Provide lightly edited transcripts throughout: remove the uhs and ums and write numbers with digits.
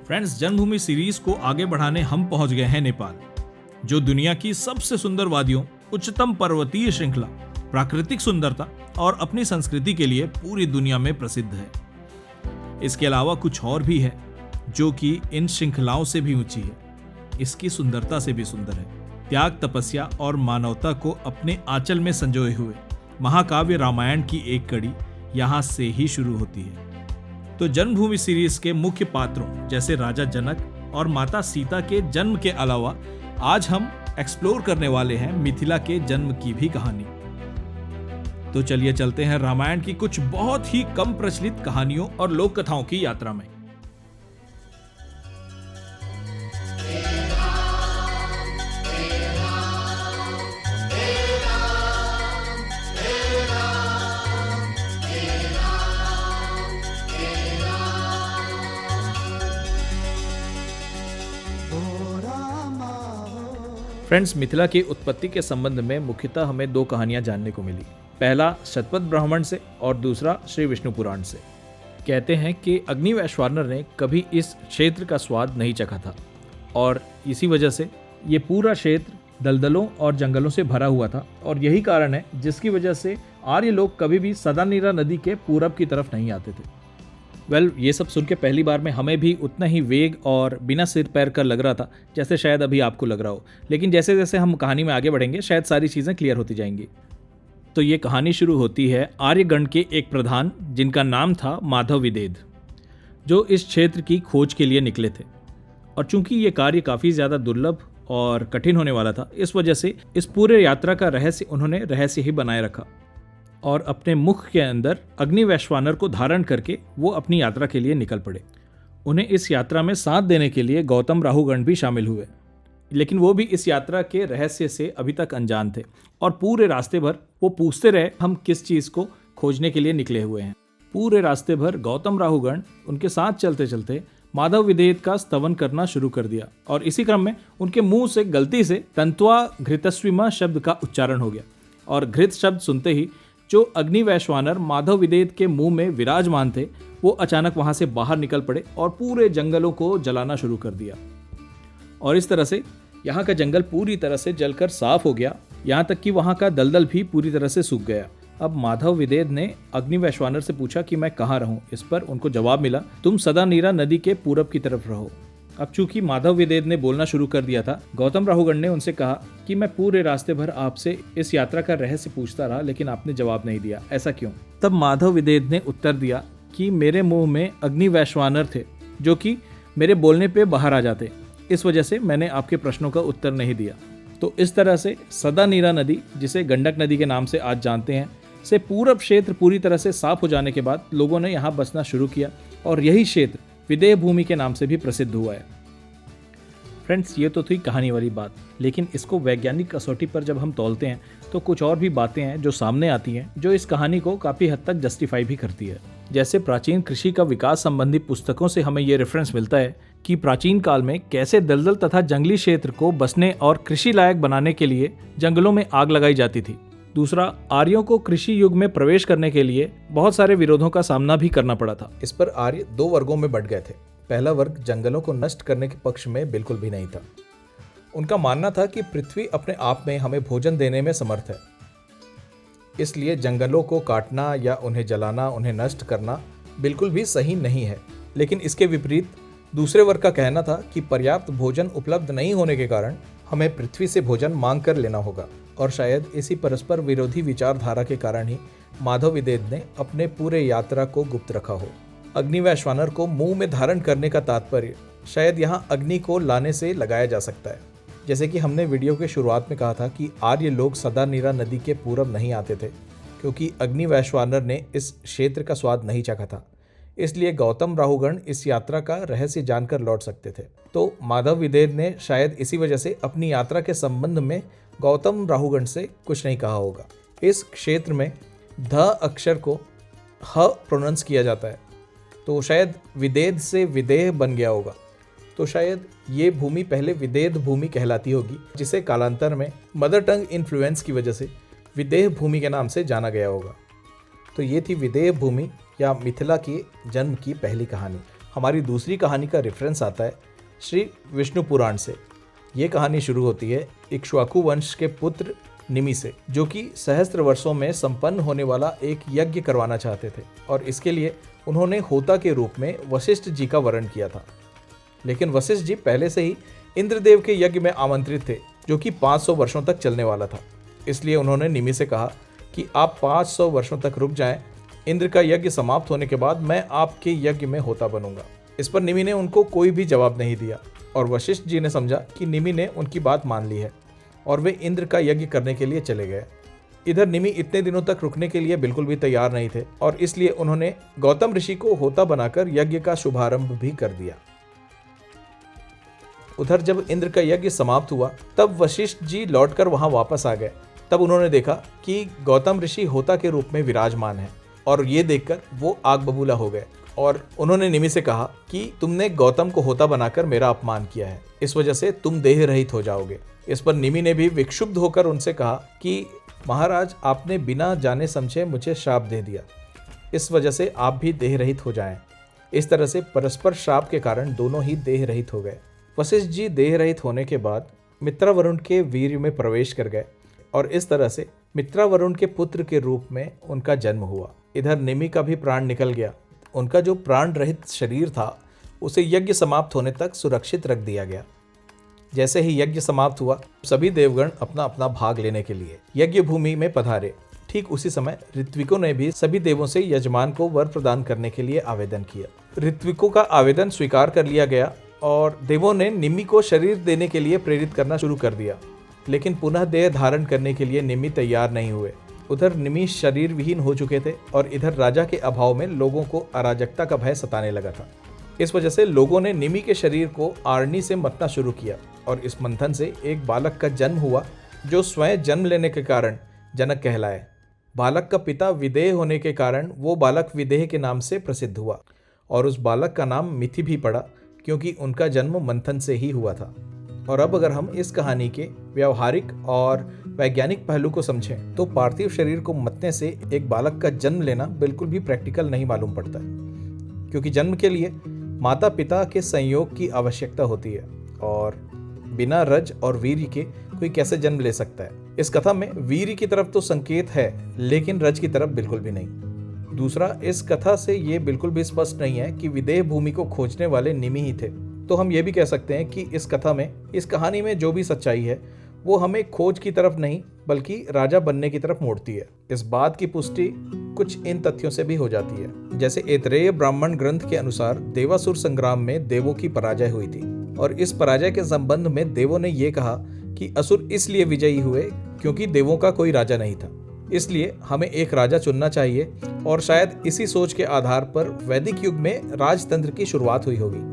Friends, जन्मभूमि series को आगे बढ़ाने हम पहुंच गए हैं नेपाल, जो दुनिया की सबसे सुंदर वादियों, उच्चतम पर्वतीय श्रृंखला, प्राकृतिक सुंदरता और अपनी संस्कृति के लिए पूरी दुनिया में प्रसिद्ध है। इसके अलावा कुछ और भी है जो कि इन श्रृंखलाओं से भी ऊंची है, इसकी सुंदरता से भी सुंदर है। त्याग, तपस्या और मानवता को अपने आंचल में संजोए हुए महाकाव्य रामायण की एक कड़ी यहाँ से ही शुरू होती है। तो जन्मभूमि सीरीज के मुख्य पात्रों जैसे राजा जनक और माता सीता के जन्म के अलावा आज हम एक्सप्लोर करने वाले हैं मिथिला के जन्म की भी कहानी। तो चलिए चलते हैं रामायण की कुछ बहुत ही कम प्रचलित कहानियों और लोक कथाओं की यात्रा में। फ्रेंड्स, मिथिला की उत्पत्ति के संबंध में मुख्यतः हमें दो कहानियां जानने को मिली। पहला शतपथ ब्राह्मण से और दूसरा श्री विष्णु पुराण से। कहते हैं कि अग्नि वैश्वानर ने कभी इस क्षेत्र का स्वाद नहीं चखा था और इसी वजह से ये पूरा क्षेत्र दलदलों और जंगलों से भरा हुआ था और यही कारण है जिसकी वजह से आर्य लोग कभी भी सदानीरा नदी के पूरब की तरफ नहीं आते थे। ये सब सुन के पहली बार में हमें भी उतना ही वेग और बिना सिर पैर कर लग रहा था जैसे शायद अभी आपको लग रहा हो, लेकिन जैसे जैसे हम कहानी में आगे बढ़ेंगे शायद सारी चीज़ें क्लियर होती जाएंगी। तो ये कहानी शुरू होती है आर्यगण के एक प्रधान जिनका नाम था माधव विदेद, जो इस क्षेत्र की खोज के लिए निकले थे। और चूंकि ये कार्य काफ़ी ज़्यादा दुर्लभ और कठिन होने वाला था, इस वजह से इस पूरे यात्रा का रहस्य उन्होंने रहस्य ही बनाए रखा और अपने मुख के अंदर अग्नि वैश्वानर को धारण करके वो अपनी यात्रा के लिए निकल पड़े। उन्हें इस यात्रा में साथ देने के लिए गौतम राहुगण भी शामिल हुए, लेकिन वो भी इस यात्रा के रहस्य से अभी तक अनजान थे और पूरे रास्ते भर वो पूछते रहे हम किस चीज़ को खोजने के लिए निकले हुए हैं। पूरे रास्ते भर गौतम राहुगण उनके साथ चलते चलते माधव विदेद का स्तवन करना शुरू कर दिया और इसी क्रम में उनके मुंह से गलती से तंत्वा घृतस्विमा शब्द का उच्चारण हो गया और घृत शब्द सुनते ही जो अग्नि वैश्वानर माधव विदेद के मुंह में विराजमान थे वो अचानक वहां से बाहर निकल पड़े और पूरे जंगलों को जलाना शुरू कर दिया। और इस तरह से यहाँ का जंगल पूरी तरह से जलकर साफ हो गया, यहाँ तक कि वहाँ का दलदल भी पूरी तरह से सूख गया। अब माधव विदेद ने अग्नि वैश्वानर से पूछा कि मैं कहाँ रहूं। इस पर उनको जवाब मिला, तुम सदानीरा नदी के पूरब की तरफ रहो। अब चूंकि माधव विदेद ने बोलना शुरू कर दिया था, गौतम राहुगण ने उनसे कहा कि मैं पूरे रास्ते भर आपसे इस यात्रा का रहस्य पूछता रहा लेकिन आपने जवाब नहीं दिया, ऐसा क्यों? तब माधव विदेद ने उत्तर दिया कि मेरे मुंह में अग्नि वैश्वानर थे जो कि मेरे बोलने पे बाहर आ जाते, इस वजह से मैंने आपके प्रश्नों का उत्तर नहीं दिया। तो इस तरह से सदानीरा नदी, जिसे गंडक नदी के नाम से आज जानते हैं, से पूरब क्षेत्र पूरी तरह से साफ हो जाने के बाद लोगों ने यहाँ बसना शुरू किया और यही क्षेत्र विदेह भूमि के नाम से भी प्रसिद्ध हुआ है। फ्रेंड्स, ये तो थी कहानी वाली बात, लेकिन इसको वैज्ञानिक कसौटी पर जब हम तौलते हैं तो कुछ और भी बातें हैं जो सामने आती हैं जो इस कहानी को काफ़ी हद तक जस्टिफाई भी करती है। जैसे प्राचीन कृषि का विकास संबंधी पुस्तकों से हमें ये रेफरेंस मिलता है कि प्राचीन काल में कैसे दलदल तथा जंगली क्षेत्र को बसने और कृषि लायक बनाने के लिए जंगलों में आग लगाई जाती थी। दूसरा, आर्यों को कृषि युग में प्रवेश करने के लिए बहुत सारे विरोधों का सामना भी करना पड़ा था। इस पर आर्य दो वर्गों में बंट गए थे। पहला वर्ग जंगलों को नष्ट करने के पक्ष में बिल्कुल भी नहीं था। उनका मानना था कि पृथ्वी अपने आप में हमें भोजन देने में समर्थ है, इसलिए जंगलों को काटना या उन्हें जलाना, उन्हें नष्ट करना बिल्कुल भी सही नहीं है। लेकिन इसके विपरीत दूसरे वर्ग का कहना था कि पर्याप्त भोजन उपलब्ध नहीं होने के कारण हमें पृथ्वी से भोजन मांग कर लेना होगा। और शायद इसी परस्पर विरोधी विचारधारा के कारण ही माधव विदेद ने अपने पूरे यात्रा को गुप्त रखा हो। अग्नि वैश्वानर को मुंह में धारण करने का तात्पर्य शायद यहाँ अग्नि को लाने से लगाया जा सकता है। जैसे कि हमने वीडियो के शुरुआत में कहा था कि आर्य लोग सदानीरा नदी के पूरब नहीं आते थे क्योंकि अग्नि वैश्वानर ने इस क्षेत्र का स्वाद नहीं चखा था, इसलिए गौतम राहुगण इस यात्रा का रहस्य जानकर लौट सकते थे। तो माधव विदेद ने शायद इसी वजह से अपनी यात्रा के संबंध में गौतम राहुगण से कुछ नहीं कहा होगा। इस क्षेत्र में ध अक्षर को ह प्रोनाउंस किया जाता है, तो शायद विदेद से विदेह बन गया होगा। तो शायद ये भूमि पहले विदेद भूमि कहलाती होगी, जिसे कालांतर में मदर टंग इन्फ्लुएंस की वजह से विदेह भूमि के नाम से जाना गया होगा। तो ये थी विदेह भूमि या मिथिला के जन्म की पहली कहानी। हमारी दूसरी कहानी का रेफरेंस आता है श्री विष्णु पुराण से। ये कहानी शुरू होती है इक्ष्वाकु वंश के पुत्र निमि से, जो कि सहस्त्र वर्षों में संपन्न होने वाला एक यज्ञ करवाना चाहते थे और इसके लिए उन्होंने होता के रूप में वशिष्ठ जी का वरण किया था। लेकिन वशिष्ठ जी पहले से ही इंद्रदेव के यज्ञ में आमंत्रित थे, जो कि 500 वर्षों तक चलने वाला था। इसलिए उन्होंने निमि से कहा कि आप 500 वर्षों तक रुक जाएं, इंद्र का यज्ञ समाप्त होने के बाद मैं आपके यज्ञ में होता बनूंगा। इस पर निमि ने उनको कोई भी जवाब नहीं दिया और वशिष्ठ जी ने समझा कि निमि ने उनकी बात मान ली है और वे इंद्र का यज्ञ करने के लिए चले गए। इधर निमि इतने दिनों तक रुकने के लिए बिल्कुल भी तैयार नहीं थे और इसलिए उन्होंने गौतम ऋषि को होता बनाकर यज्ञ का शुभारंभ भी कर दिया। उधर जब इंद्र का यज्ञ समाप्त हुआ तब वशिष्ठ जी लौटकर वहां वापस आ गए। तब उन्होंने देखा कि गौतम ऋषि होता के रूप में विराजमान है और ये देखकर वो आग बबूला हो गए और उन्होंने निमि से कहा कि तुमने गौतम को होता बनाकर मेरा अपमान किया है, इस वजह से तुम देह रहित हो जाओगे। इस पर निमि ने भी विक्षुब्ध होकर उनसे कहा कि महाराज, आपने बिना जाने समझे मुझे श्राप दे दिया, इस वजह से आप भी देह रहित हो जाएं। इस तरह से परस्पर श्राप के कारण दोनों ही देह रहित हो गए। वशिष्ठ जी देह रहित होने के बाद मित्रावरुण के वीर्य में प्रवेश कर गए और इस तरह से मित्रावरुण के पुत्र के रूप में उनका जन्म हुआ। इधर निमि का भी प्राण निकल गया। उनका जो प्राण रहित शरीर था उसे यज्ञ समाप्त होने तक सुरक्षित रख दिया गया। जैसे ही यज्ञ समाप्त हुआ, सभी देवगण अपना अपना भाग लेने के लिए यज्ञ भूमि में पधारे। ठीक उसी समय ऋत्विकों ने भी सभी देवों से यजमान को वर प्रदान करने के लिए आवेदन किया। ऋत्विकों का आवेदन स्वीकार कर लिया गया और देवों ने निमि को शरीर देने के लिए प्रेरित करना शुरू कर दिया, लेकिन पुनः देह धारण करने के लिए निमि तैयार नहीं हुए। उधर निमि शरीर विहीन हो चुके थे और इधर राजा के अभाव में लोगों को अराजकता का भय सताने लगा था। इस वजह से लोगों ने निमि के शरीर को आरणी से मतना शुरू किया और इस मंथन से एक बालक का जन्म हुआ, जो स्वयं जन्म लेने के कारण जनक कहलाए। बालक का पिता विदेह होने के कारण वो बालक विदेह के नाम से प्रसिद्ध हुआ और उस बालक का नाम मिथि भी पड़ा, क्योंकि उनका जन्म मंथन से ही हुआ था। और अब अगर हम इस कहानी के व्यवहारिक और वैज्ञानिक पहलू को समझें तो पार्थिव शरीर को मतने से एक बालक का जन्म लेना बिल्कुल भी प्रैक्टिकल नहीं मालूम पड़ता है, क्योंकि जन्म के लिए माता पिता के संयोग की आवश्यकता होती है और बिना रज और वीर्य के कोई कैसे जन्म ले सकता है। इस कथा में वीर्य की तरफ तो संकेत है, लेकिन रज की तरफ बिल्कुल भी नहीं। दूसरा, इस कथा से ये बिल्कुल भी स्पष्ट नहीं है कि विदेह भूमि को खोजने वाले निमि ही थे। तो हम ये भी कह सकते हैं कि इस कथा में, इस कहानी में जो भी सच्चाई है वो हमें खोज की तरफ नहीं बल्कि राजा बनने की तरफ मोड़ती है। इस बात की पुष्टि कुछ इन तथ्यों से भी हो जाती है। जैसे ऐतरेय ब्राह्मण ग्रंथ के अनुसार देवासुर संग्राम में देवों की पराजय हुई थी और इस पराजय के संबंध में देवों ने ये कहा कि असुर इसलिए विजयी हुए क्योंकि देवों का कोई राजा नहीं था, इसलिए हमें एक राजा चुनना चाहिए और शायद इसी सोच के आधार पर वैदिक युग में राजतंत्र की शुरुआत हुई होगी।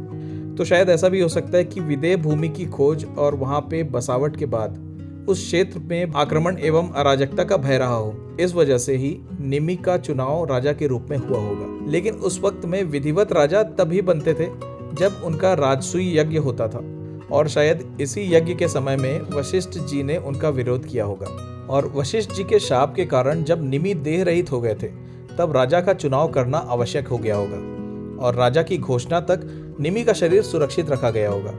तो शायद ऐसा भी हो सकता है कि विदेह भूमि की खोज और वहां पे बसावट के बाद उस क्षेत्र में आक्रमण एवं अराजकता का भय रहा हो, इस वजह से ही निमि का चुनाव राजा के रूप में हुआ होगा। लेकिन उस वक्त में विधिवत राजा तभी बनते थे जब उनका राजसूय यज्ञ होता था और शायद इसी यज्ञ के समय में वशिष्ठ जी ने उनका विरोध किया होगा और वशिष्ठ जी के शाप के कारण जब निमि देह रहित हो गए थे तब राजा का चुनाव करना आवश्यक हो गया होगा और राजा की घोषणा तक निमि का शरीर सुरक्षित रखा गया होगा।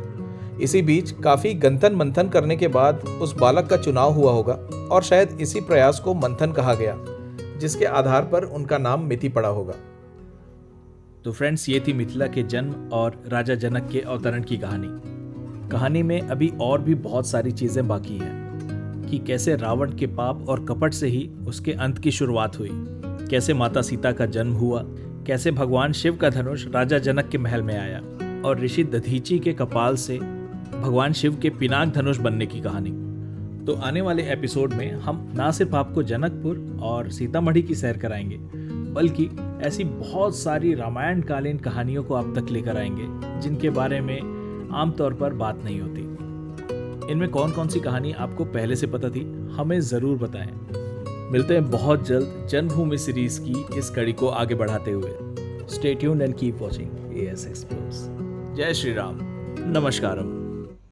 इसी बीच काफी गंथन मंथन करने के बाद उस बालक का चुनाव हुआ होगा और शायद इसी प्रयास को मंथन कहा गया, जिसके आधार पर उनका नाम मिथि पड़ा होगा। तो फ्रेंड्स, ये थी मिथिला के जन्म और राजा जनक के अवतरण की कहानी। कहानी में अभी और भी बहुत सारी चीजें बाकी हैं कि कैसे रावण के पाप और कपट से ही उसके अंत की शुरुआत हुई, कैसे माता सीता का जन्म हुआ, कैसे भगवान शिव का धनुष राजा जनक के महल में आया और ऋषि दधीची के कपाल से भगवान शिव के पिनाक धनुष बनने की कहानी। तो आने वाले एपिसोड में हम ना सिर्फ आपको जनकपुर और सीतामढ़ी की सैर कराएंगे, बल्कि ऐसी बहुत सारी रामायण कालीन कहानियों को आप तक लेकर आएंगे जिनके बारे में आमतौर पर बात नहीं होती। इनमें कौन कौन सी कहानी आपको पहले से पता थी, हमें जरूर बताएं। मिलते हैं बहुत जल्द जन्मभूमि सीरीज की इस कड़ी को आगे बढ़ाते हुए। Stay tuned and keep watching AS Explores। जय श्री राम, नमस्कारम।